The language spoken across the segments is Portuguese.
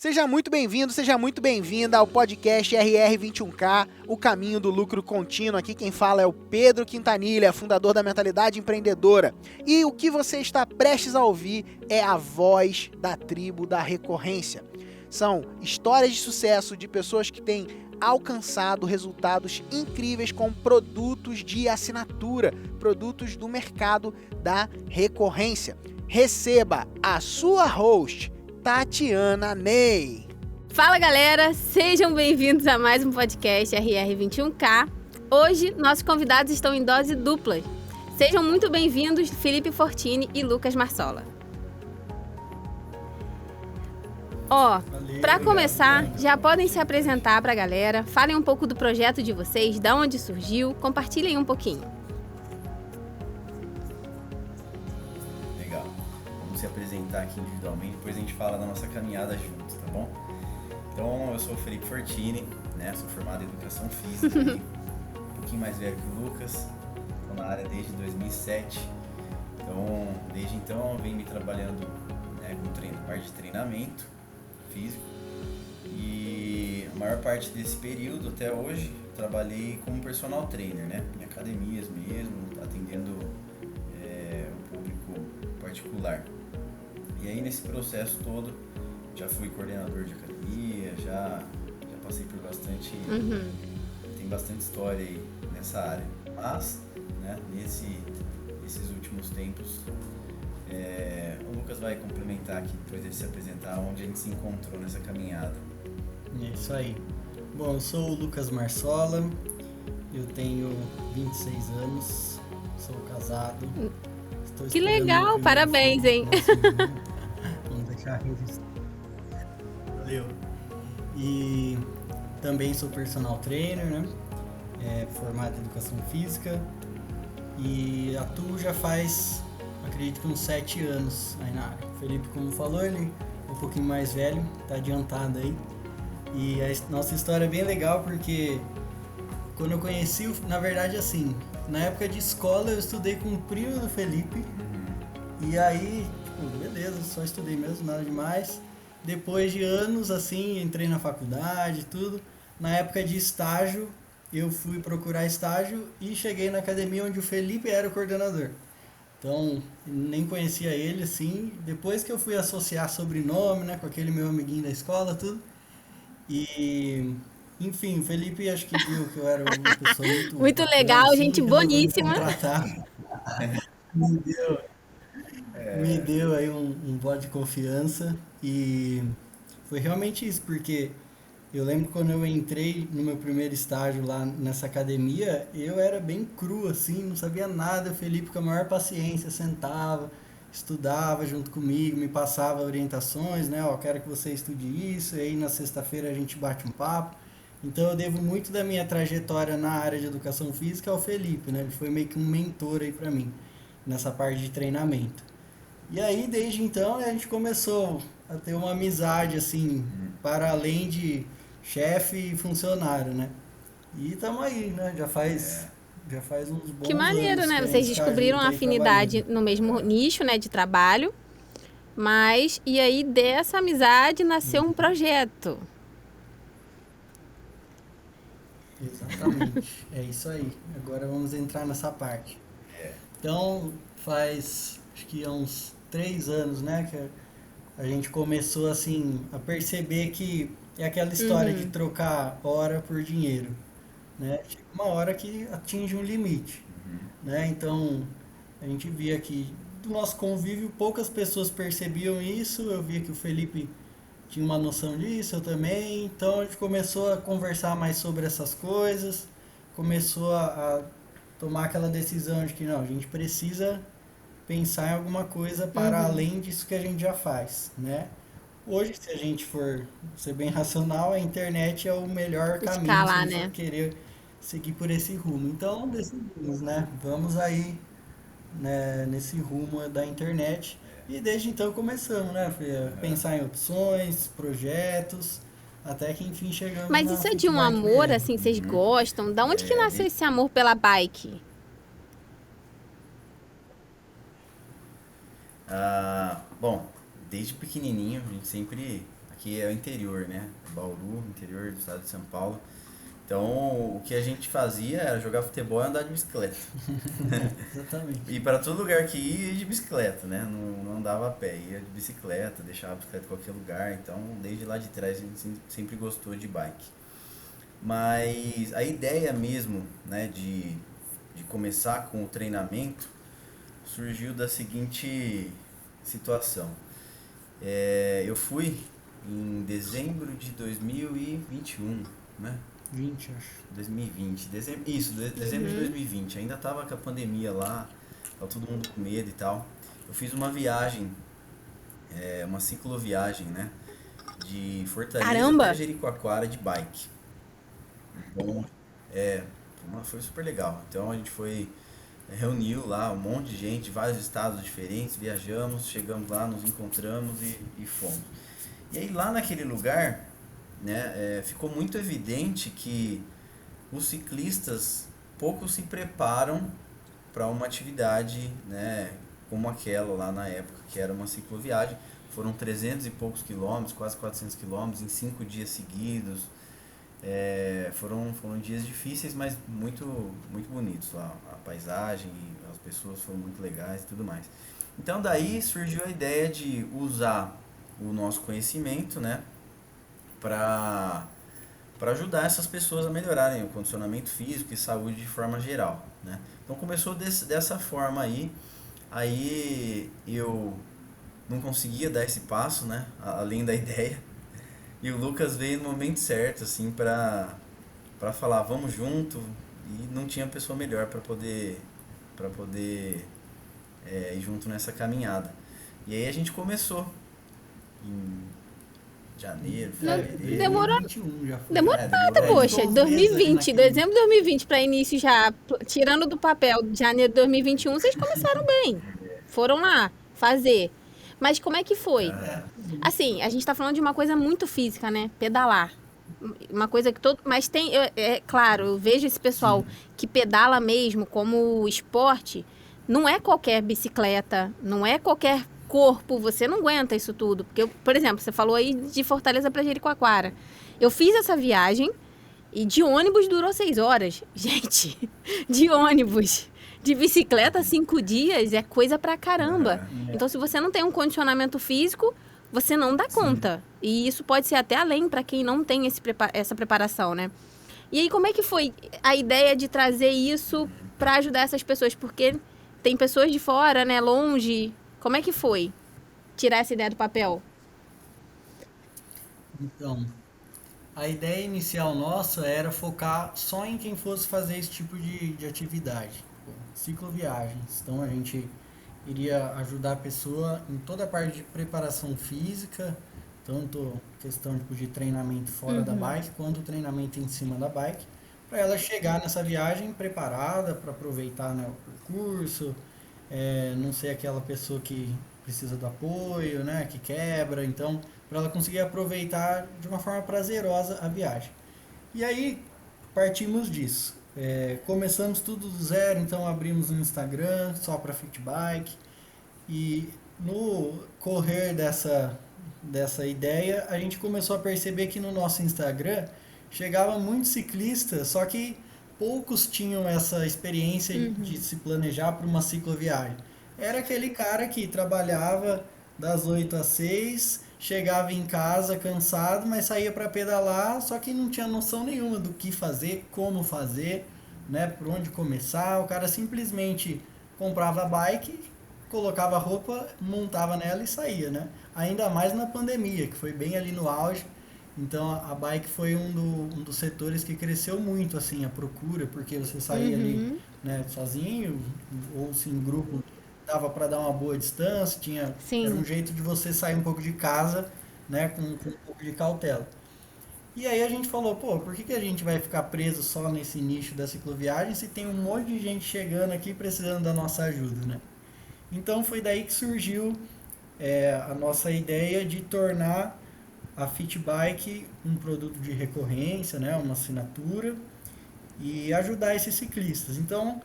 Seja muito bem-vindo, seja muito bem-vinda ao podcast RR21K, o caminho do lucro contínuo. Aqui quem fala é o Pedro Quintanilha, fundador da Mentalidade Empreendedora. E o que você está prestes a ouvir é a voz da tribo da recorrência. São histórias de sucesso de pessoas que têm alcançado resultados incríveis com produtos de assinatura, produtos do mercado da recorrência. Receba a sua host, Tatiana Ney. Fala galera, sejam bem-vindos a mais um podcast RR21K. Hoje nossos convidados estão em dose dupla. Sejam muito bem-vindos Felipe Fortini e Lucas Marsola. Para começar, já podem se apresentar para a galera, falem um pouco do projeto de vocês, de onde surgiu, compartilhem um pouquinho. Se apresentar aqui individualmente, depois a gente fala da nossa caminhada juntos, tá bom? Então, eu sou o Felipe Fortini, né? Sou formado em Educação Física, um pouquinho mais velho que o Lucas, estou na área desde 2007. Então, desde então, eu venho me trabalhando, né, com parte de treinamento físico e a maior parte desse período até hoje trabalhei como personal trainer, né? Em academias mesmo, atendendo o público particular. E aí nesse processo todo, já fui coordenador de academia, já passei por bastante, tem bastante história aí nessa área. Mas, né, nesses últimos tempos, o Lucas vai complementar aqui, depois de se apresentar, onde a gente se encontrou nessa caminhada. É isso aí. Bom, eu sou o Lucas Marsola, eu tenho 26 anos, sou casado. Que legal, parabéns, hein? Vamos deixar registrado. Valeu. E também sou personal trainer, né? Formado em Educação Física. E atuo já faz, acredito que uns 7 anos aí na área. O Felipe, como falou, ele é um pouquinho mais velho, tá adiantado aí. E a nossa história é bem legal porque quando eu conheci, na verdade assim, na época de escola eu estudei com o primo do Felipe. E aí, beleza, só estudei mesmo, nada demais. Depois de anos, assim, entrei na faculdade e tudo. Na época de estágio, eu fui procurar estágio e cheguei na academia onde o Felipe era o coordenador. Então, nem conhecia ele, assim. Depois que eu fui associar sobrenome, né, com aquele meu amiguinho da escola, tudo. E, enfim, o Felipe acho que viu que eu era uma pessoa muito bacana, legal, assim, gente resolveu me boníssima. contratar. Me deu aí um voto de confiança e foi realmente isso, porque eu lembro quando eu entrei no meu primeiro estágio lá nessa academia, eu era bem cru assim, não sabia nada, o Felipe com a maior paciência sentava, estudava junto comigo, me passava orientações, né, ó, quero que você estude isso, e aí na sexta-feira a gente bate um papo. Então eu devo muito da minha trajetória na área de educação física ao Felipe, né, ele foi meio que um mentor aí pra mim, nessa parte de treinamento. E aí, desde então, a gente começou a ter uma amizade, assim, para além de chefe e funcionário, né? E estamos aí, né? Já faz uns bons Que maneiro, anos né? que a Vocês gente tá descobriram junto a aí afinidade trabalhando. no mesmo nicho, né, de trabalho. Mas, e aí dessa amizade nasceu um projeto. Exatamente, é isso aí. Agora vamos entrar nessa parte. Então, faz, acho que há uns 3 anos, né, que a gente começou, assim, a perceber que é aquela história de trocar hora por dinheiro, né? Chega uma hora que atinge um limite, né? Então, a gente via que do nosso convívio poucas pessoas percebiam isso, eu via que o Felipe tinha uma noção disso, eu também, então a gente começou a conversar mais sobre essas coisas, começou a tomar aquela decisão de que não, a gente precisa pensar em alguma coisa para além disso que a gente já faz, né? Hoje, se a gente for ser bem racional, a internet é o melhor caminho se a Escalar, gente for né? querer seguir por esse rumo. Então, decidimos, né? Vamos aí, né, nesse rumo da internet. E desde então começamos, né, Fê, a pensar em opções, projetos, até que enfim chegamos Mas na isso é de um Fitbike amor, BR. assim, vocês gostam? Da onde que nasceu esse amor pela bike? Bom, desde pequenininho, a gente sempre, aqui porque é o interior, né? Bauru, interior do estado de São Paulo. Então, o que a gente fazia era jogar futebol e andar de bicicleta. Exatamente. E para todo lugar que ia de bicicleta, né? Não andava a pé, ia de bicicleta, deixava a bicicleta em qualquer lugar. Então, desde lá de trás, a gente sempre gostou de bike. Mas a ideia mesmo, né, de começar com o treinamento surgiu da seguinte situação. Eu fui em dezembro de 2021, né? 20, acho. 2020, dezembro de 2020, ainda tava com a pandemia lá, tava todo mundo com medo e tal. Eu fiz uma viagem, uma cicloviagem, né, de Fortaleza Caramba! até Jericoacoara de bike. Então, foi super legal. Então a gente reuniu lá um monte de gente, vários estados diferentes, viajamos, chegamos lá, nos encontramos e fomos. E aí lá naquele lugar, né, ficou muito evidente que os ciclistas pouco se preparam para uma atividade, né, como aquela lá na época, que era uma cicloviagem. Foram 300 e poucos quilômetros, quase 400 quilômetros em 5 dias seguidos. Foram dias difíceis, mas muito, muito bonitos lá. A paisagem, as pessoas foram muito legais e tudo mais. Então daí surgiu a ideia de usar o nosso conhecimento, né, para ajudar essas pessoas a melhorarem o condicionamento físico e saúde de forma geral, né? Então começou dessa forma aí eu não conseguia dar esse passo, né, além da ideia, e o Lucas veio no momento certo, assim, para falar, vamos junto, e não tinha pessoa melhor para poder ir junto nessa caminhada. E aí a gente começou em janeiro, fevereiro. Demorou. 2021 já foi. Demorou nada, poxa. 2 meses 2020, naquele- dezembro de 2020 para início já, tirando do papel de janeiro de 2021, vocês começaram bem. Foram lá fazer. Mas como é que foi? Assim, a gente tá falando de uma coisa muito física, né? Pedalar. Uma coisa que todo. Mas tem. Claro, eu vejo esse pessoal que pedala mesmo como esporte. Não é qualquer bicicleta, não é qualquer corpo, você não aguenta isso tudo. Porque, por exemplo, você falou aí de Fortaleza para Jericoacoara. Eu fiz essa viagem e de ônibus durou 6 horas. Gente, de ônibus. De bicicleta, 5 dias é coisa pra caramba. Então, se você não tem um condicionamento físico, você não dá conta. E isso pode ser até além para quem não tem essa preparação, né? E aí, como é que foi a ideia de trazer isso para ajudar essas pessoas? Porque tem pessoas de fora, né, longe. Como é que foi tirar essa ideia do papel? Então, a ideia inicial nossa era focar só em quem fosse fazer esse tipo de atividade, cicloviagens. Então a gente iria ajudar a pessoa em toda a parte de preparação física, tanto questão de treinamento fora da bike, quanto treinamento em cima da bike, para ela chegar nessa viagem preparada para aproveitar, né, o percurso, não ser aquela pessoa que precisa do apoio, né, que quebra, então para ela conseguir aproveitar de uma forma prazerosa a viagem. E aí partimos disso. Começamos tudo do zero, então abrimos um Instagram só para fit bike, e no correr dessa ideia a gente começou a perceber que no nosso Instagram chegava muitos ciclistas, só que poucos tinham essa experiência de se planejar para uma cicloviagem. Era aquele cara que trabalhava das 8 às 6, chegava em casa cansado, mas saía para pedalar, só que não tinha noção nenhuma do que fazer, como fazer, né, por onde começar. O cara simplesmente comprava a bike, colocava a roupa, montava nela e saía, né? Ainda mais na pandemia, que foi bem ali no auge. Então a bike foi um dos setores que cresceu muito, assim, a procura, porque você saía ali, né, sozinho, ou se em grupo, dava para dar uma boa distância, era um jeito de você sair um pouco de casa, né, com um pouco de cautela. E aí a gente falou, por que a gente vai ficar preso só nesse nicho da cicloviagem se tem um monte de gente chegando aqui precisando da nossa ajuda, né? Então foi daí que surgiu a nossa ideia de tornar a Fit Bike um produto de recorrência, né, uma assinatura, e ajudar esses ciclistas. Então,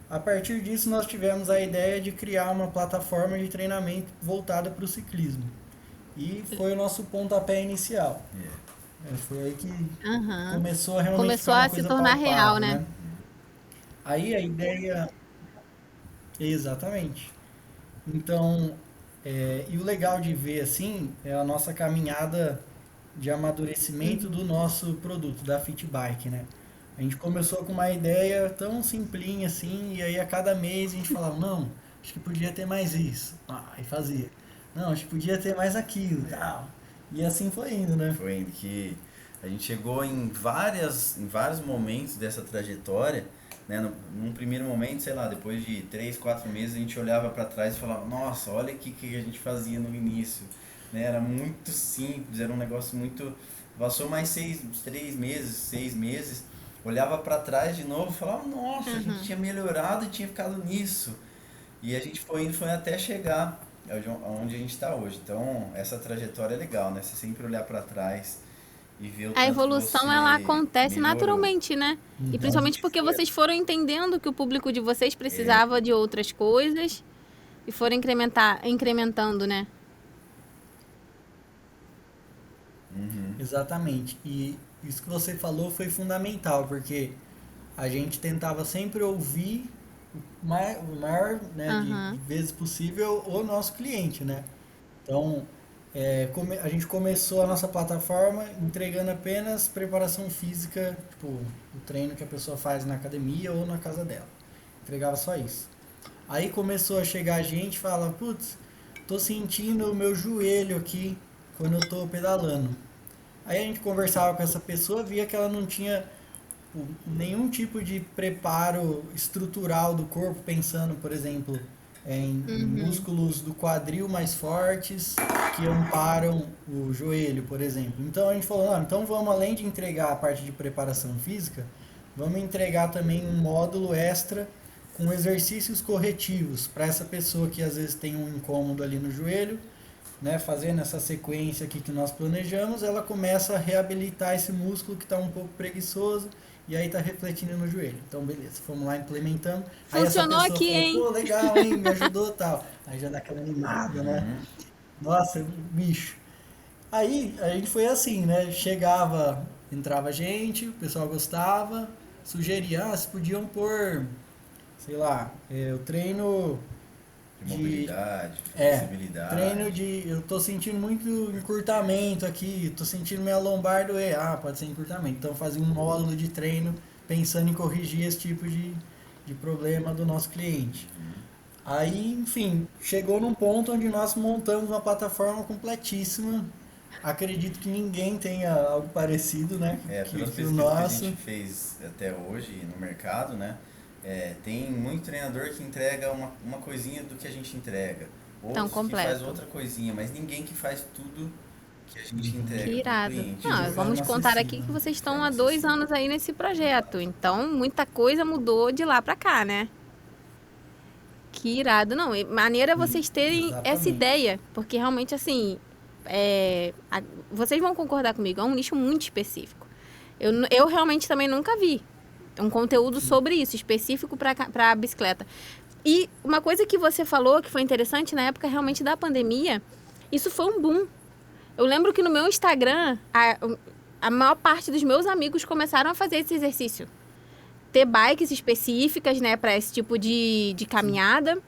a partir disso, nós tivemos a ideia de criar uma plataforma de treinamento voltada para o ciclismo. E foi o nosso pontapé inicial. Foi aí que Aham. começou a realmente Começou ficar uma a se coisa tornar real, palpável, né? né? Aí a ideia... Exatamente. Então, e o legal de ver assim é a nossa caminhada de amadurecimento do nosso produto, da Fit Bike, né? A gente começou com uma ideia tão simplinha assim, e aí a cada mês a gente falava, não, acho que podia ter mais isso. E fazia. Não, acho que podia ter mais aquilo, tal. E assim foi indo, né? Foi indo que a gente chegou em vários momentos dessa trajetória, né? Num primeiro momento, sei lá, depois de 3, 4 meses, a gente olhava para trás e falava, nossa, olha o que a gente fazia no início, né? Era muito simples, era um negócio muito... Passou mais 3 meses, 6 meses, olhava para trás de novo e falava, nossa, a gente tinha melhorado e tinha ficado nisso. E a gente foi indo, foi até chegar onde a gente está hoje. Então, essa trajetória é legal, né? Você sempre olhar para trás e ver o A tanto que evolução, você ela acontece melhorou. naturalmente, né? E Então, principalmente porque vocês foram entendendo que o público de vocês precisava de outras coisas e foram incrementando, né? exatamente. E isso que você falou foi fundamental, porque a gente tentava sempre ouvir o maior, né, de vezes possível o nosso cliente, né? Então, a gente começou a nossa plataforma entregando apenas preparação física, tipo, o treino que a pessoa faz na academia ou na casa dela. Entregava só isso. Aí começou a chegar gente e fala, putz, tô sentindo o meu joelho aqui quando eu tô pedalando. Aí a gente conversava com essa pessoa, via que ela não tinha nenhum tipo de preparo estrutural do corpo, pensando, por exemplo, em músculos do quadril mais fortes que amparam o joelho, por exemplo. Então a gente falou, então vamos, além de entregar a parte de preparação física, vamos entregar também um módulo extra com exercícios corretivos para essa pessoa que às vezes tem um incômodo ali no joelho, né, fazendo essa sequência aqui que nós planejamos, ela começa a reabilitar esse músculo que está um pouco preguiçoso e aí está refletindo no joelho. Então, beleza, fomos lá implementando. Funcionou aí essa pessoa aqui, falou, hein? pô, legal, hein, me ajudou e tal. Aí já dá aquela animada, né? Nossa, bicho. Aí a gente foi assim, né? Chegava, entrava gente, o pessoal gostava, sugeria, vocês podiam pôr, sei lá, o treino De mobilidade, de flexibilidade. treino de. Eu tô sentindo muito encurtamento aqui, tô sentindo minha lombar doer. Pode ser encurtamento. Então fazia um módulo de treino pensando em corrigir esse tipo de problema do nosso cliente. Aí, enfim, chegou num ponto onde nós montamos uma plataforma completíssima. Acredito que ninguém tenha algo parecido, né? Pelas que o pesquisas que a nosso. gente fez até hoje no mercado, né? Tem muito treinador que entrega uma coisinha do que a gente entrega. Tão Outros que completo. faz outra coisinha, mas ninguém que faz tudo que a gente entrega Que pro irado. cliente. Não, De vamos forma contar aqui acessível. que vocês estão forma há 2 acessível. anos aí nesse projeto. Então, muita coisa mudou de lá pra cá, né? Que irado. Não, maneira vocês terem Exatamente. essa ideia. Porque realmente, assim, vocês vão concordar comigo, é um nicho muito específico. Eu realmente também nunca vi um conteúdo sobre isso, específico para bicicleta. E uma coisa que você falou que foi interessante na época realmente da pandemia, isso foi um boom. Eu lembro que no meu Instagram, a maior parte dos meus amigos começaram a fazer esse exercício. Ter bikes específicas, né, para esse tipo de caminhada,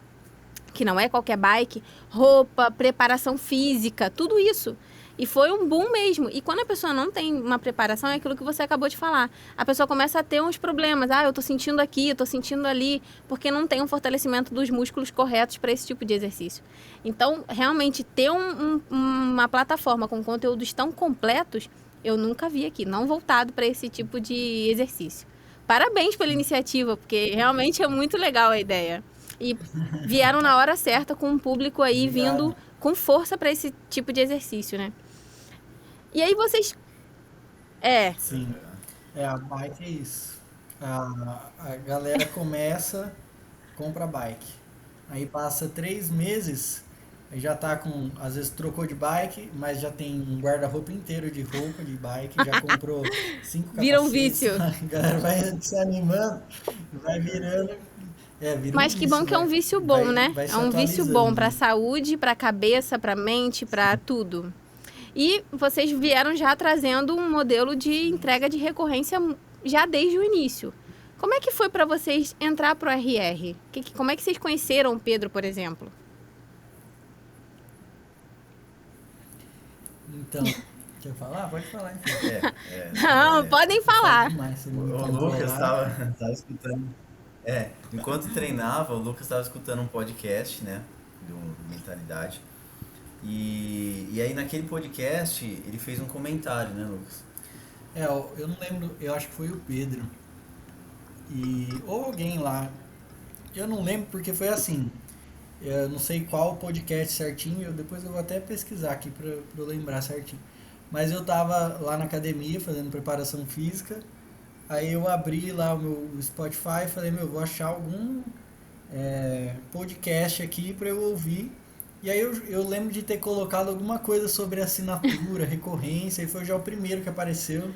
que não é qualquer bike, roupa, preparação física, tudo isso. E foi um boom mesmo. E quando a pessoa não tem uma preparação, é aquilo que você acabou de falar. A pessoa começa a ter uns problemas. Eu tô sentindo aqui, eu tô sentindo ali, porque não tem um fortalecimento dos músculos corretos para esse tipo de exercício. Então, realmente, ter uma plataforma com conteúdos tão completos, eu nunca vi aqui, não voltado para esse tipo de exercício. Parabéns pela iniciativa, porque realmente é muito legal a ideia. E vieram na hora certa com um público aí Obrigado. vindo com força para esse tipo de exercício, né? E aí vocês... Sim. A bike é isso. A galera começa, compra bike. Aí passa 3 meses, aí já tá com, às vezes trocou de bike, mas já tem um guarda-roupa inteiro de roupa de bike, já comprou 5 Vira um capacetes. vício. A galera vai se animando, vai virando. vira Mas que bom vício, que é um né? vício bom, né? Vai se É um vício atualizando, bom pra né? saúde, pra cabeça, pra mente, pra tudo. E vocês vieram já trazendo um modelo de entrega de recorrência já desde o início. Como é que foi pra vocês entrar pro RR? Como é que vocês conheceram o Pedro, por exemplo? Então, quer falar? Pode falar, então. Não, podem falar. Demais, você O não o tentou Lucas lá. tava escutando. Enquanto treinava, o Lucas estava escutando um podcast, né? Do Mentalidade. E aí naquele podcast ele fez um comentário, né, Lucas? Eu não lembro, eu acho que foi o Pedro. Ou alguém lá. Eu não lembro porque foi assim. Eu não sei qual podcast certinho, depois eu vou até pesquisar aqui pra eu lembrar certinho. Mas eu tava lá na academia fazendo preparação física. Aí eu abri lá o meu Spotify e falei, vou achar algum podcast aqui pra eu ouvir. E aí eu lembro de ter colocado alguma coisa sobre assinatura, recorrência, e foi já o primeiro que apareceu.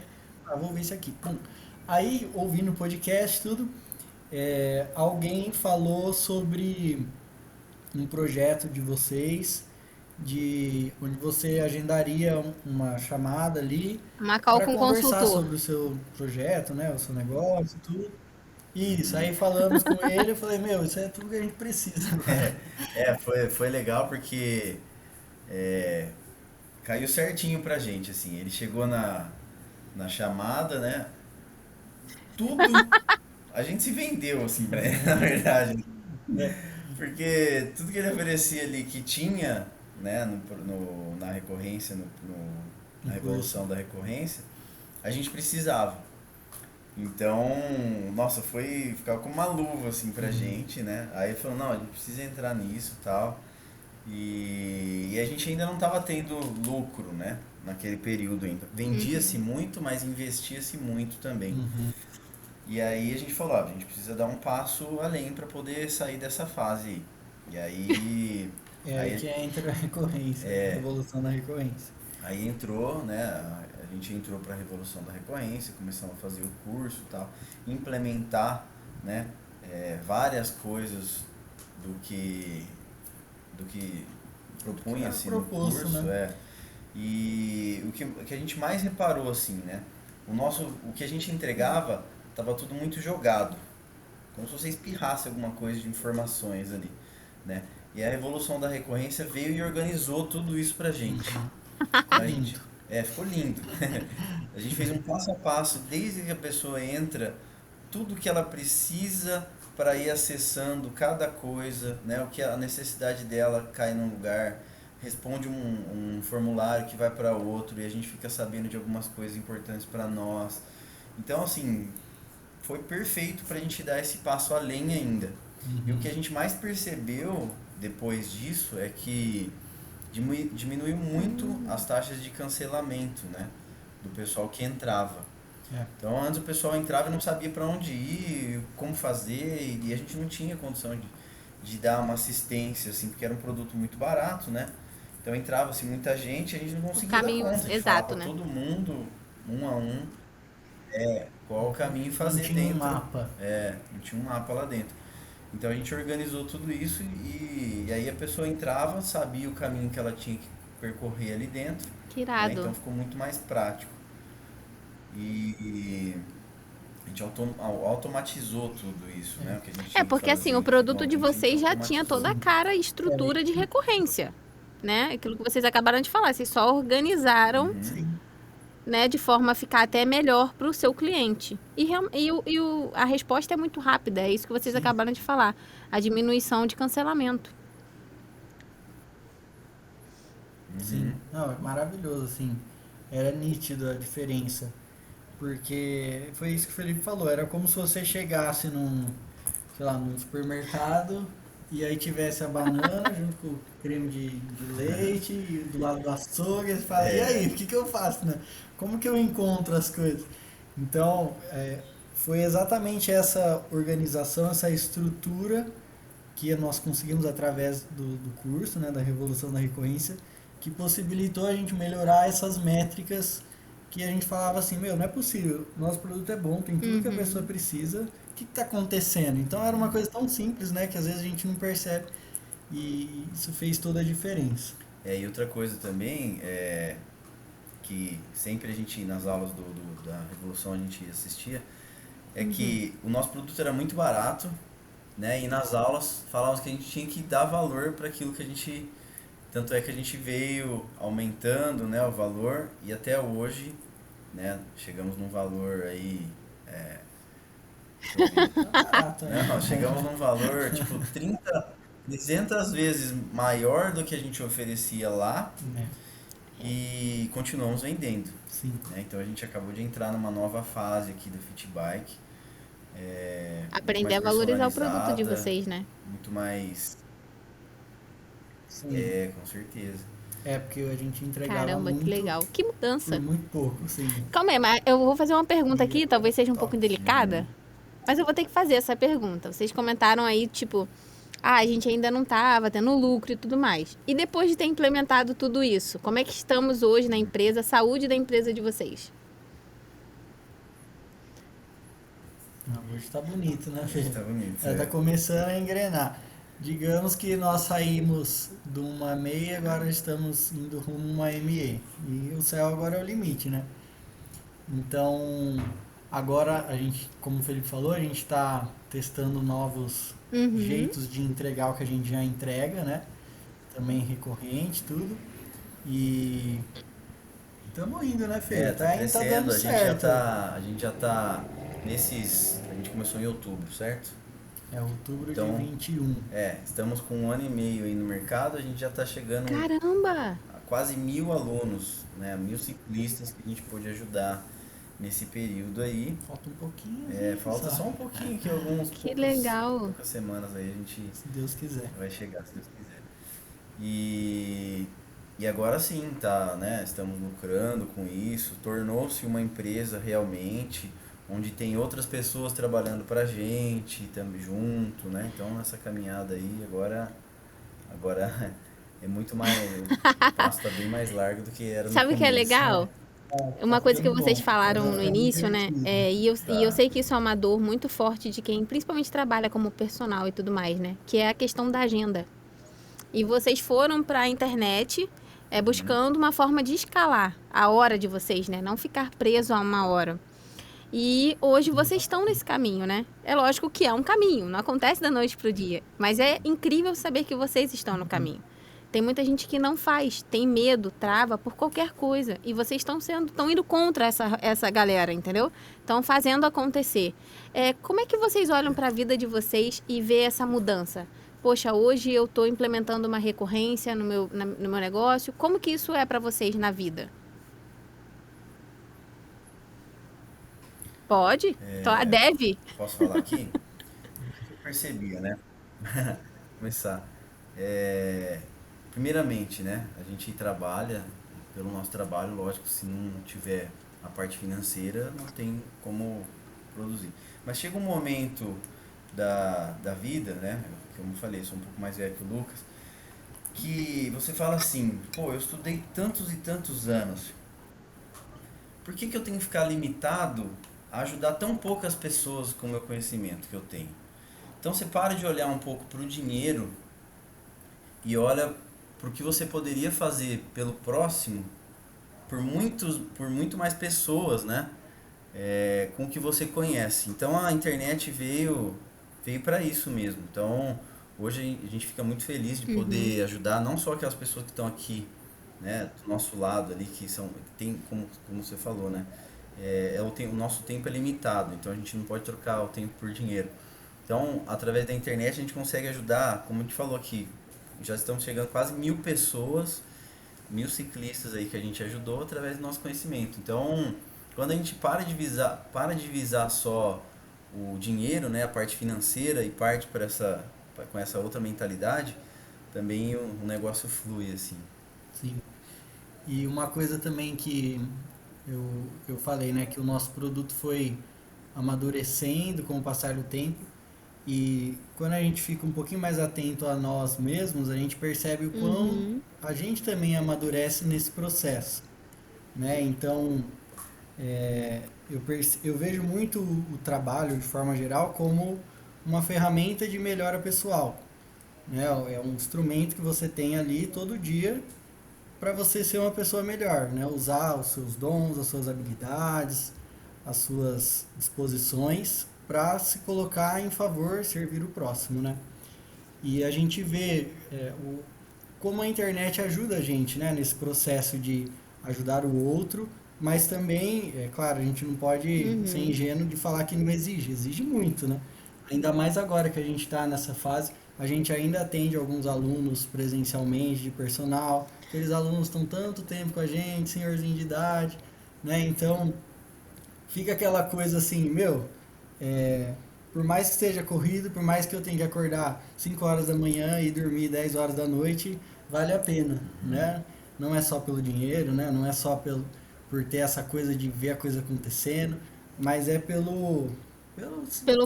Vou ver isso aqui. Pum. Aí, ouvindo o podcast, tudo, alguém falou sobre um projeto de vocês, onde você agendaria uma chamada ali Uma call para com conversar consultor. sobre o seu projeto, né, o seu negócio, tudo. Isso, aí falamos com ele, eu falei, isso é tudo que a gente precisa agora. Foi legal porque caiu certinho pra gente, assim. Ele chegou na chamada, né? Tudo. A gente se vendeu, assim, pra ele, na verdade. Porque tudo que ele oferecia ali que tinha, né, na recorrência, na revolução da recorrência, a gente precisava. Então, nossa, ficava com uma luva, assim, pra gente, né? Aí ele falou, não, a gente precisa entrar nisso e tal. E a gente ainda não estava tendo lucro, né? Naquele período ainda. Vendia-se muito, mas investia-se muito também. E aí a gente falou, a gente precisa dar um passo além para poder sair dessa fase. E aí... Aí que entra a recorrência, a revolução da recorrência. Aí entrou, né? A gente entrou para a revolução da recorrência, começamos a fazer o curso e tal, implementar, né? Várias coisas do que propunha-se no curso, né? E o que a gente mais reparou, assim, né? O que a gente entregava estava tudo muito jogado, como se você espirrasse alguma coisa de informações ali, né? E a revolução da recorrência veio e organizou tudo isso pra gente. Ficou lindo. A gente fez um passo a passo, desde que a pessoa entra, tudo que ela precisa para ir acessando cada coisa, né? O que a necessidade dela cai num lugar, responde um formulário que vai para outro e a gente fica sabendo de algumas coisas importantes para nós. Então, assim, foi perfeito para a gente dar esse passo além ainda. E o que a gente mais percebeu depois disso é que diminuiu muito as taxas de cancelamento, né? Do pessoal que entrava. Então antes o pessoal entrava e não sabia para onde ir, como fazer, e a gente não tinha condição de dar uma assistência, assim, porque era um produto muito barato, né? Então entrava-se muita gente, a gente não conseguia dar conta de falar para todo mundo, um a um, qual o caminho fazer dentro. Não tinha um mapa. Não tinha um mapa lá dentro. Então a gente organizou tudo isso e aí a pessoa entrava, sabia o caminho que ela tinha que percorrer ali dentro. Que irado. Né? Então ficou muito mais prático. E a gente automatizou tudo isso, né? O que a gente tinha que porque assim, fazer. o produto de Bom, a gente vocês já tinha automatizou. toda a cara e estrutura de recorrência, né? Aquilo que vocês acabaram de falar, vocês só organizaram, né, de forma a ficar até melhor para o seu cliente. A resposta é muito rápida, é isso que vocês acabaram de falar, a diminuição de cancelamento. Sim, não, é maravilhoso, assim, era nítido a diferença, porque foi isso que o Felipe falou, era como se você chegasse num supermercado e aí tivesse a banana junto com o creme de leite e do lado do açougue, você fala, e aí, o que eu faço, né? Como que eu encontro as coisas? Então, foi exatamente essa organização, essa estrutura que nós conseguimos através do curso, né, da Revolução da Recorrência, que possibilitou a gente melhorar essas métricas que a gente falava assim, não é possível, nosso produto é bom, tem tudo que a pessoa precisa, que está acontecendo? Então era uma coisa tão simples, né, que às vezes a gente não percebe e isso fez toda a diferença. E outra coisa também que sempre a gente, nas aulas da Revolução, a gente assistia, que o nosso produto era muito barato, né? E nas aulas falávamos que a gente tinha que dar valor para aquilo que a gente... Tanto é que a gente veio aumentando, né, o valor e até hoje, né, chegamos num valor aí... Não, chegamos num valor tipo 300 vezes maior do que a gente oferecia lá e continuamos vendendo. Sim. Né? Então a gente acabou de entrar numa nova fase aqui do Fit Bike. Aprender a valorizar o produto de vocês, né? Muito mais... Sim. Com certeza. Porque a gente entregava Caramba, muito, que legal. Que mudança. por muito pouco, sim. Calma aí, mas eu vou fazer uma pergunta aqui, talvez seja um pouco indelicada, mas eu vou ter que fazer essa pergunta. Vocês comentaram aí, tipo, a gente ainda não estava tendo lucro e tudo mais. E depois de ter implementado tudo isso, como é que estamos hoje na empresa, a saúde da empresa de vocês? Hoje tá bonito, né, Fê? Hoje tá bonito. Tá começando a engrenar. Digamos que nós saímos de uma MEI e agora estamos indo rumo a uma ME. E o céu agora é o limite, né? Então, agora a gente, como o Felipe falou, a gente está testando novos jeitos de entregar o que a gente já entrega, né? Também recorrente, tudo. E estamos indo, né, Fê? Tá crescendo, dando certo. A gente já tá nesses... A gente começou em outubro, certo? Outubro Então, de 21. Estamos com 1 ano e meio aí no mercado, a gente já está chegando Caramba! a quase 1.000 alunos, né? 1.000 ciclistas que a gente pôde ajudar nesse período aí. Falta um pouquinho. Falta só um pouquinho, que Que legal! poucas semanas aí a gente Se Deus quiser. vai chegar, se Deus quiser. E agora sim, tá, né? Estamos lucrando com isso, tornou-se uma empresa realmente, onde tem outras pessoas trabalhando pra gente, também junto, né? Então essa caminhada aí agora é muito mais, o passo tá bem mais largo do que era no Sabe o que é começo. legal? Uma coisa que bem vocês bom. falaram no início, né? divertido. E eu sei que isso é uma dor muito forte de quem principalmente trabalha como personal e tudo mais, né? Que é a questão da agenda. E vocês foram para a internet buscando uma forma de escalar a hora de vocês, né? Não ficar preso a uma hora. E hoje vocês estão nesse caminho, né? É lógico que é um caminho, não acontece da noite pro dia. Mas é incrível saber que vocês estão no caminho. Tem muita gente que não faz, tem medo, trava por qualquer coisa. E vocês estão indo contra essa galera, entendeu? Estão fazendo acontecer. Como é que vocês olham para a vida de vocês e vê essa mudança? Poxa, hoje eu estou implementando uma recorrência no meu negócio. Como que isso é para vocês na vida? Pode? Deve? Posso falar aqui? Eu percebia, né? Começar. Primeiramente, né? A gente trabalha pelo nosso trabalho, lógico, se não tiver a parte financeira, não tem como produzir. Mas chega um momento da vida, né? Como eu falei, sou um pouco mais velho que o Lucas, que você fala assim, pô, eu estudei tantos e tantos anos, por que eu tenho que ficar limitado a ajudar tão poucas pessoas com o meu conhecimento que eu tenho? Então você para de olhar um pouco para o dinheiro e olha para o que você poderia fazer pelo próximo, por muito mais pessoas, né? Com o que você conhece. Então a internet veio para isso mesmo. Então hoje a gente fica muito feliz de poder ajudar não só aquelas pessoas que estão aqui, né, do nosso lado ali, que tem como você falou, né? O nosso tempo é limitado, então a gente não pode trocar o tempo por dinheiro. Então, através da internet a gente consegue ajudar, como a gente falou aqui, já estamos chegando a quase 1.000 pessoas, 1.000 ciclistas aí que a gente ajudou através do nosso conhecimento. Então, quando a gente para de visar só o dinheiro, né, a parte financeira, e parte com essa outra mentalidade, também o negócio flui assim. Sim. E uma coisa também que eu falei, né, que o nosso produto foi amadurecendo com o passar do tempo, e quando a gente fica um pouquinho mais atento a nós mesmos, a gente percebe o quão a gente também amadurece nesse processo, né? Então, eu vejo muito o trabalho, de forma geral, como uma ferramenta de melhora pessoal, né? É um instrumento que você tem ali todo dia para você ser uma pessoa melhor, né? Usar os seus dons, as suas habilidades, as suas disposições para se colocar em favor, servir o próximo, né? E a gente vê como a internet ajuda a gente, né? Nesse processo de ajudar o outro, mas também, é claro, a gente não pode ser ingênuo de falar que não exige muito, né? Ainda mais agora que a gente está nessa fase, a gente ainda atende alguns alunos presencialmente, de personal, aqueles alunos estão tanto tempo com a gente, senhorzinho de idade, né? Então, fica aquela coisa assim, por mais que seja corrido, por mais que eu tenha que acordar 5 horas da manhã e dormir 10 horas da noite, vale a pena, né? Não é só pelo dinheiro, né? Não é só por ter essa coisa de ver a coisa acontecendo, mas é pelo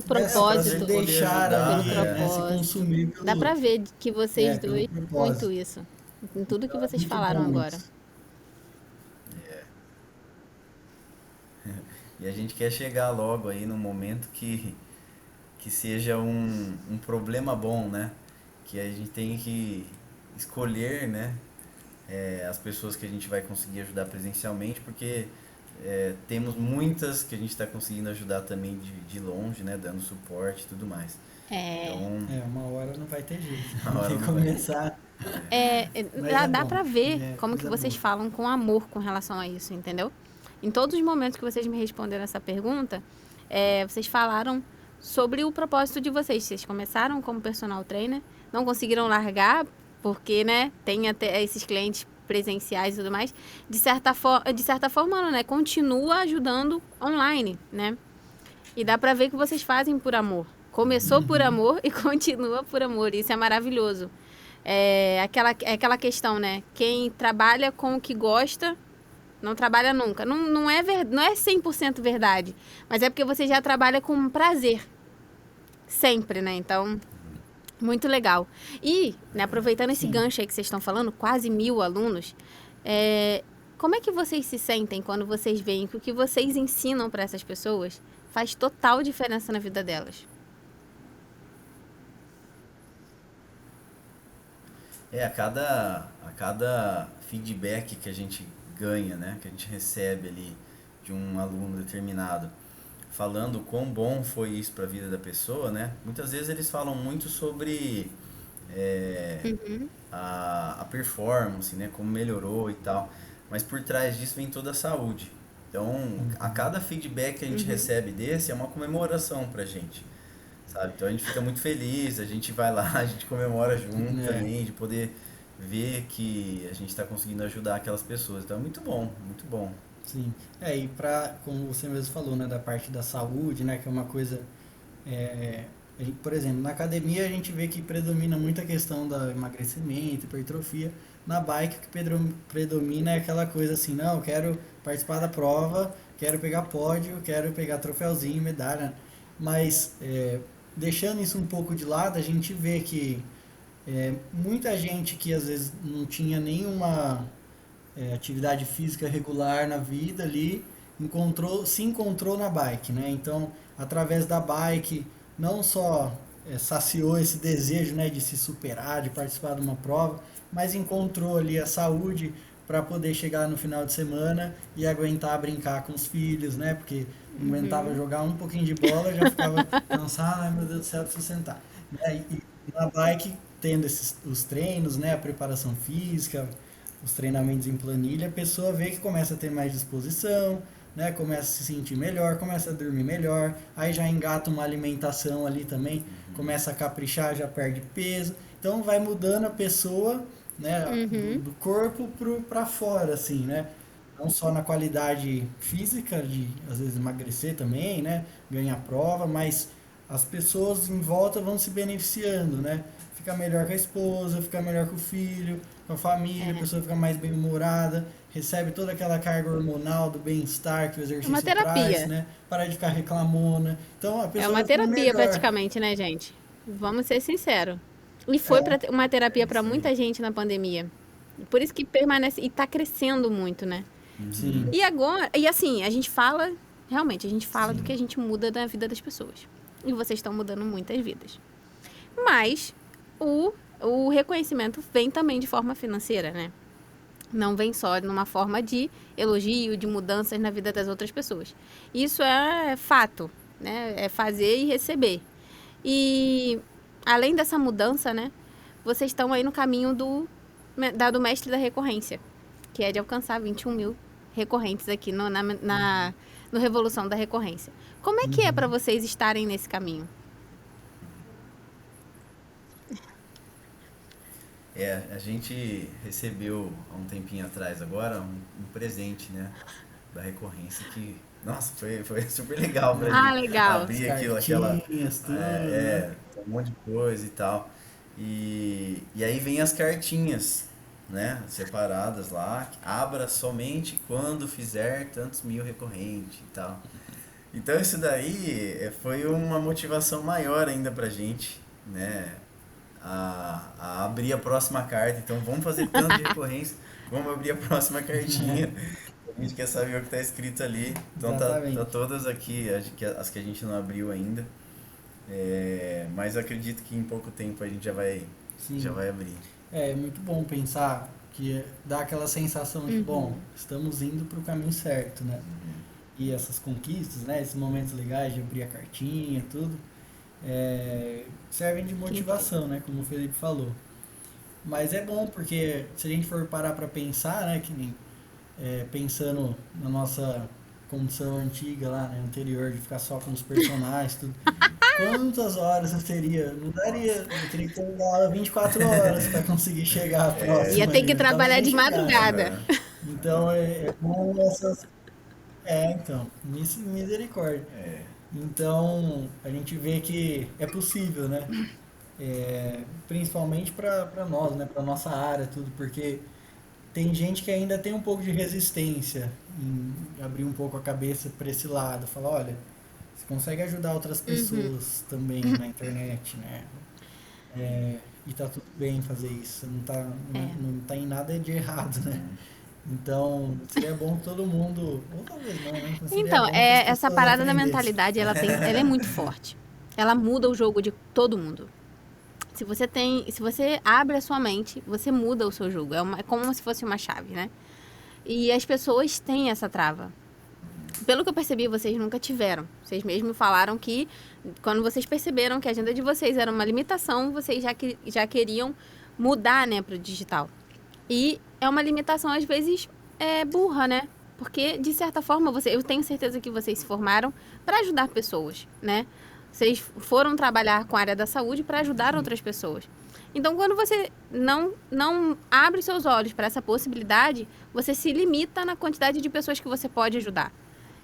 propósito. Deixar Pelo ali, propósito. se consumir pelo... Dá pra ver que vocês pelo dois propósito. muito isso. Em tudo que vocês Muito falaram bom agora. isso. E a gente quer chegar logo aí no momento que seja um problema bom, né? Que a gente tem que escolher, né? As pessoas que a gente vai conseguir ajudar presencialmente, porque temos muitas que a gente está conseguindo ajudar também de longe, né? Dando suporte e tudo mais. Então, Uma hora não vai ter jeito. Uma hora Tem que não vai. começar. Dá bom. pra ver como que Coisa vocês boa. falam com amor com relação a isso, entendeu? Em todos os momentos que vocês me responderam essa pergunta, vocês falaram sobre o propósito de vocês. Vocês começaram como personal trainer, não conseguiram largar, porque, né, tem até esses clientes presenciais e tudo mais. De certa forma, não, né, continua ajudando online, né? E dá pra ver que vocês fazem por amor. Começou por amor e continua por amor. Isso é maravilhoso. Aquela questão, né? Quem trabalha com o que gosta, não trabalha nunca. Não é 100% verdade. Mas é porque você já trabalha com prazer. Sempre, né? Então, muito legal. E, né, aproveitando esse gancho aí que vocês estão falando, quase 1000 alunos, como é que vocês se sentem quando vocês veem que o que vocês ensinam para essas pessoas faz total diferença na vida delas? A cada feedback que a gente ganha, né, que a gente recebe ali de um aluno determinado, falando quão bom foi isso para a vida da pessoa, né? Muitas vezes eles falam muito sobre a performance, né, como melhorou e tal, mas por trás disso vem toda a saúde. Então, a cada feedback que a gente recebe desse é uma comemoração pra gente, sabe? Então a gente fica muito feliz, a gente vai lá, a gente comemora junto também, de poder ver que a gente está conseguindo ajudar aquelas pessoas. Então é muito bom, muito bom. Sim. E como você mesmo falou, né, da parte da saúde, né, que é uma coisa... por exemplo, na academia a gente vê que predomina muito a questão do emagrecimento, hipertrofia. Na bike o que predomina é aquela coisa assim, não, eu quero participar da prova, quero pegar pódio, quero pegar troféuzinho, medalha. Mas, deixando isso um pouco de lado, a gente vê que muita gente que às vezes não tinha nenhuma atividade física regular na vida ali, se encontrou na bike, né? Então, através da bike, não só saciou esse desejo, né, de se superar, de participar de uma prova, mas encontrou ali a saúde para poder chegar no final de semana e aguentar brincar com os filhos, né? Porque não aguentava jogar um pouquinho de bola, já ficava cansado, ai meu Deus do céu, preciso sentar. E na bike, tendo os treinos, né, a preparação física, os treinamentos em planilha, a pessoa vê que começa a ter mais disposição, né, começa a se sentir melhor, começa a dormir melhor, aí já engata uma alimentação ali também, começa a caprichar, já perde peso, então vai mudando a pessoa, né, do corpo para fora, assim, né, não só na qualidade física, de às vezes emagrecer também, né, ganhar prova, mas as pessoas em volta vão se beneficiando, né, fica melhor com a esposa, fica melhor com o filho, com a família, a pessoa fica mais bem-humorada, recebe toda aquela carga hormonal do bem-estar que o exercício traz, né? Para de ficar reclamona. Então, a pessoa É uma fica terapia melhor. praticamente, né, gente? Vamos ser sinceros. E foi uma terapia para muita gente na pandemia. Por isso que permanece e está crescendo muito, né? Sim. E agora, e assim, a gente fala Sim. do que a gente muda na vida das pessoas. E vocês estão mudando muitas vidas. Mas o reconhecimento vem também de forma financeira, né? Não vem só numa forma de elogio, de mudanças na vida das outras pessoas. Isso é fato, né? É fazer e receber. E além dessa mudança, né? Vocês estão aí no caminho do mestre da recorrência, que é de alcançar 21 mil recorrentes aqui no Revolução da Recorrência. Como é que é para vocês estarem nesse caminho? A gente recebeu há um tempinho atrás agora um presente, né? Da recorrência que, nossa, foi super legal pra gente Legal. abrir aquilo, aquela. Cartinhas, tudo, né? Um monte de coisa e tal. E aí vem as cartinhas, né? Separadas lá. Abra somente quando fizer tantos mil recorrentes e tal. Então isso daí foi uma motivação maior ainda pra gente, né? A abrir a próxima carta. Então vamos fazer tanto de recorrência, vamos abrir a próxima cartinha. A gente quer saber o que está escrito ali. Então tá Exatamente. todas aqui, as que a gente não abriu ainda. Mas eu acredito que em pouco tempo a gente Sim. já vai abrir. É muito bom pensar que dá aquela sensação de, bom, estamos indo para o caminho certo, né? E essas conquistas, né? Esses momentos legais de abrir a cartinha, tudo, servem de motivação, né? Como o Felipe falou. Mas é bom porque se a gente for parar para pensar, né? Que nem pensando na nossa condição antiga lá, né? Anterior, de ficar só com os personagens, tudo. Quantas horas eu teria? Não daria. Eu teria que ter aula 24 horas para conseguir chegar à próxima. Ia ter que Então, trabalhar nem de chegar. madrugada. Então é bom essas. Então, misericórdia. Então a gente vê que é possível, né? Principalmente para nós, né? Para nossa área, tudo, porque tem gente que ainda tem um pouco de resistência em abrir um pouco a cabeça para esse lado, falar, olha, você consegue ajudar outras pessoas também na internet, né? E tá tudo bem fazer isso, não tá em nada de errado, né? Então, seria bom que todo mundo, ou talvez não, né? Mas seria Então, bom que as essa pessoas parada da aprendessem. mentalidade, ela é muito forte. Ela muda o jogo de todo mundo. Se você abre a sua mente, você muda o seu jogo. É como se fosse uma chave, né? E as pessoas têm essa trava. Pelo que eu percebi, vocês nunca tiveram. Vocês mesmo falaram que quando vocês perceberam que a agenda de vocês era uma limitação, vocês já queriam mudar, né, para o digital. E é uma limitação, às vezes, burra, né? Porque, de certa forma, eu tenho certeza que vocês se formaram para ajudar pessoas, né? Vocês foram trabalhar com a área da saúde para ajudar outras pessoas. Então, quando você não abre seus olhos para essa possibilidade, você se limita na quantidade de pessoas que você pode ajudar.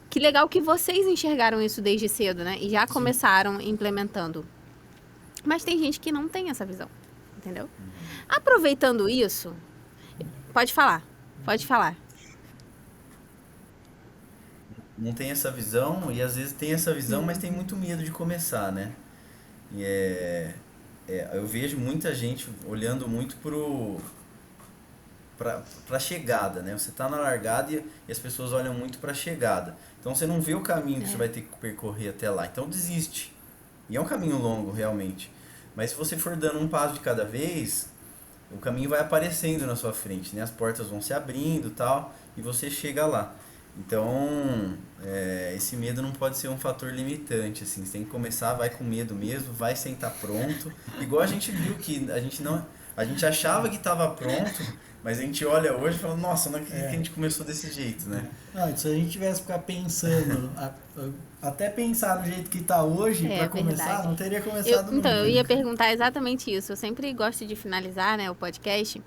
Que legal que vocês enxergaram isso desde cedo, né? E já começaram implementando. Mas tem gente que não tem essa visão, entendeu? Aproveitando isso, pode falar. Não tem essa visão, e às vezes tem essa visão, mas tem muito medo de começar, né? E eu vejo muita gente olhando muito pra chegada, né? Você tá na largada e as pessoas olham muito pra chegada. Então você não vê o caminho que você vai ter que percorrer até lá. Então desiste. E é um caminho longo, realmente. Mas se você for dando um passo de cada vez, o caminho vai aparecendo na sua frente, né? As portas vão se abrindo e tal, e você chega lá. Então, esse medo não pode ser um fator limitante, assim. Você tem que começar, vai com medo mesmo, vai sem estar pronto. Igual a gente viu que a gente achava que estava pronto, mas a gente olha hoje e fala, nossa, não acredito que a gente começou desse jeito, né? Não, se a gente tivesse que ficar pensando, até pensar do jeito que está hoje, para começar, verdade. não teria começado nunca. Então, eu ia perguntar exatamente isso. Eu sempre gosto de finalizar, né, o podcast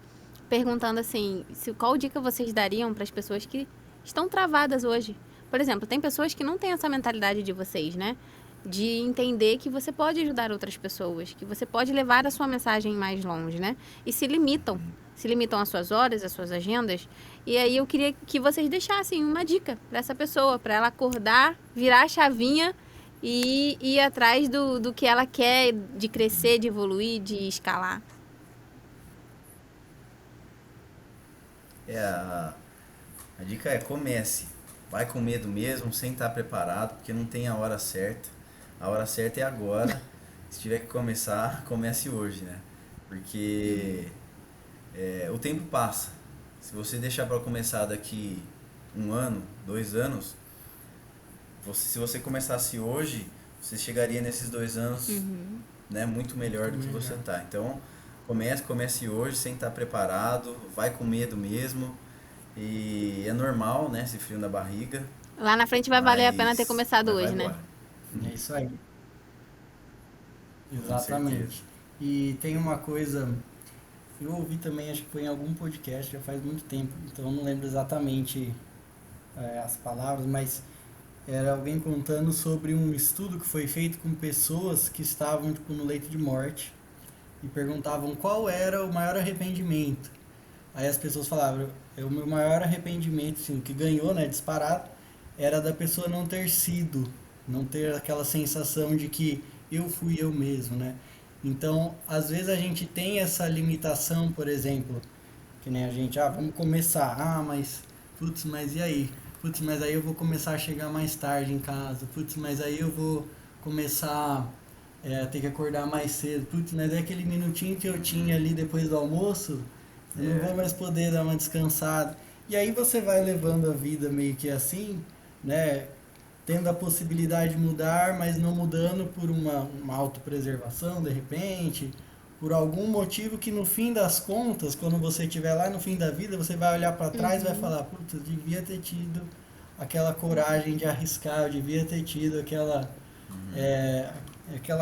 perguntando assim, qual dica vocês dariam para as pessoas que estão travadas hoje? Por exemplo, tem pessoas que não têm essa mentalidade de vocês, né? De entender que você pode ajudar outras pessoas, que você pode levar a sua mensagem mais longe, né? E se limitam às suas horas, às suas agendas. E aí eu queria que vocês deixassem uma dica para essa pessoa, para ela acordar, virar a chavinha e ir atrás do que ela quer, de crescer, de evoluir, de escalar. A dica é comece. Vai com medo mesmo, sem estar preparado, porque não tem a hora certa. A hora certa é agora. Se tiver que começar, comece hoje, né? Porque o tempo passa. Se você deixar para começar daqui 1 ano, 2 anos, se você começasse hoje, você chegaria nesses 2 anos, né, muito melhor do que você tá. Então, comece hoje sem estar preparado, vai com medo mesmo. E é normal, né, esse frio na barriga. Lá na frente vai valer a pena ter mas começado vai hoje, né? embora. É isso aí. Com Exatamente. certeza. E tem uma coisa, eu ouvi também, acho que foi em algum podcast, já faz muito tempo, então eu não lembro exatamente as palavras, mas era alguém contando sobre um estudo que foi feito com pessoas que estavam tipo, no leito de morte e perguntavam qual era o maior arrependimento. Aí as pessoas falavam, o meu maior arrependimento, assim, o que ganhou, né, disparado, era da pessoa não ter sido, não ter aquela sensação de que eu fui eu mesmo, né? Então, às vezes a gente tem essa limitação, por exemplo, que nem a gente, vamos começar, mas, putz, mas e aí? Putz, mas aí eu vou começar a chegar mais tarde em casa, putz, mas aí eu vou começar a ter que acordar mais cedo, putz, mas é aquele minutinho que eu tinha ali depois do almoço, eu não vou mais poder dar uma descansada. E aí você vai levando a vida meio que assim, né? Tendo a possibilidade de mudar, mas não mudando por uma autopreservação, de repente, por algum motivo que no fim das contas, quando você estiver lá no fim da vida, você vai olhar para trás e vai falar, putz, eu devia ter tido aquela coragem de arriscar, eu devia ter tido aquela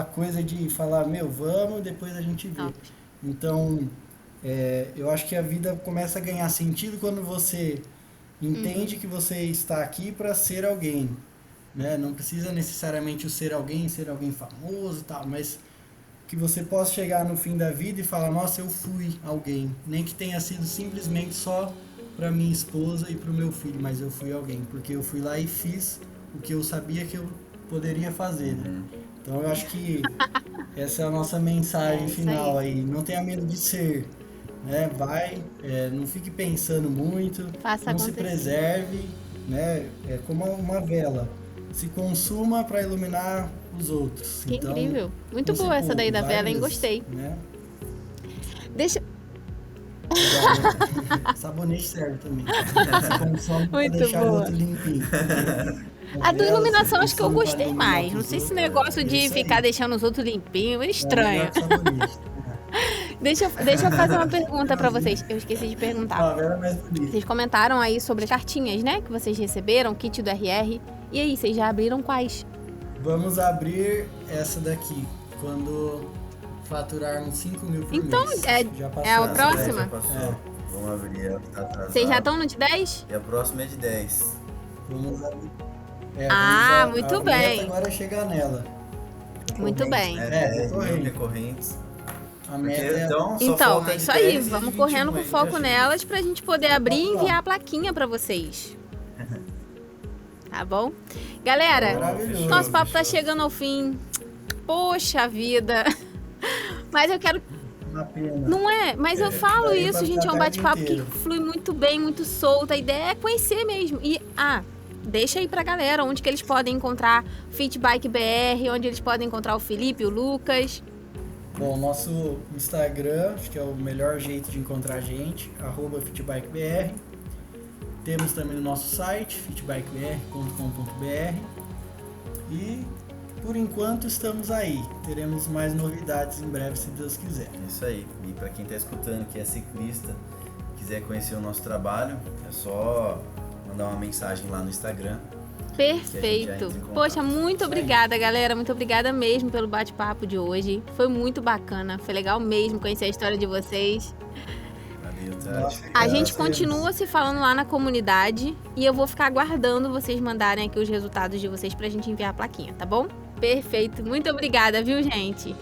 coisa de falar, meu, vamos, depois a gente vê. Então, eu acho que a vida começa a ganhar sentido quando você entende que você está aqui para ser alguém, né? Não precisa necessariamente o ser alguém famoso e tal, mas que você possa chegar no fim da vida e falar, nossa, eu fui alguém, nem que tenha sido simplesmente só para minha esposa e para o meu filho, mas eu fui alguém, porque eu fui lá e fiz o que eu sabia que eu poderia fazer, né? Então eu acho que essa é a nossa mensagem final aí, não tenha medo de ser, né? Vai, não fique pensando muito, Faça não se acontecer. preserve, né? É como uma vela, se consuma para iluminar os outros. Que Então, incrível. Muito use boa essa daí pouco, da vai vela, hein? mesmo, Gostei. né? Deixa... Sabonete serve também. Você consome para Muito deixar o boa. outro limpinho. A do Vela, iluminação você acho que eu consome pra gostei iluminar mais. Não os sei se esse outros. negócio de Isso aí. ficar deixando os outros limpinhos é estranho. É melhor que sabonete. Deixa eu fazer uma pergunta pra vocês. Eu esqueci de perguntar. A vela é mais bonita. Vocês comentaram aí sobre cartinhas, né? Que vocês receberam, kit do RR. E aí, vocês já abriram quais? Vamos abrir essa daqui quando faturarmos 5 mil por Então, mês. Já passou. é a Essa próxima? daí já passou. Vamos abrir, ela tá atrasada. Vocês já estão no de 10? E a próxima é de 10. Vamos abrir. Muito a bem. meta agora é chegar nela. Muito bem. 10 mil recorrente. recorrentes. A meta é... Então, só Então, falta é de isso aí. 10 e Vamos 21 correndo com aí, foco já nelas pra gente poder abrir e Vamos lá. enviar a plaquinha pra vocês. Tá bom? Galera, Maravilhoso. nosso papo tá chegando ao fim. Poxa vida. Mas eu quero... Uma pena. Não é? Mas eu falo daí isso, vai gente. É um ficar a tarde bate-papo que inteira. flui muito bem, muito solto. A ideia é conhecer mesmo. E, deixa aí pra galera onde que eles podem encontrar Fitbike BR, onde eles podem encontrar o Felipe, o Lucas. Bom, nosso Instagram, acho que é o melhor jeito de encontrar a gente, @fitbikebr. Temos também o nosso site, fitbikebr.com.br. E, por enquanto, estamos aí. Teremos mais novidades em breve, se Deus quiser. É isso aí. E para quem está escutando que é ciclista, quiser conhecer o nosso trabalho, é só mandar uma mensagem lá no Instagram. Que a gente já Perfeito. entra em contato. Poxa, muito Isso aí. obrigada, galera. Muito obrigada mesmo pelo bate-papo de hoje. Foi muito bacana. Foi legal mesmo conhecer a história de vocês. Valeu, tá? Nossa, A gente graças. continua se falando lá na comunidade e eu vou ficar aguardando vocês mandarem aqui os resultados de vocês pra gente enviar a plaquinha, tá bom? Perfeito. Muito obrigada, viu, gente?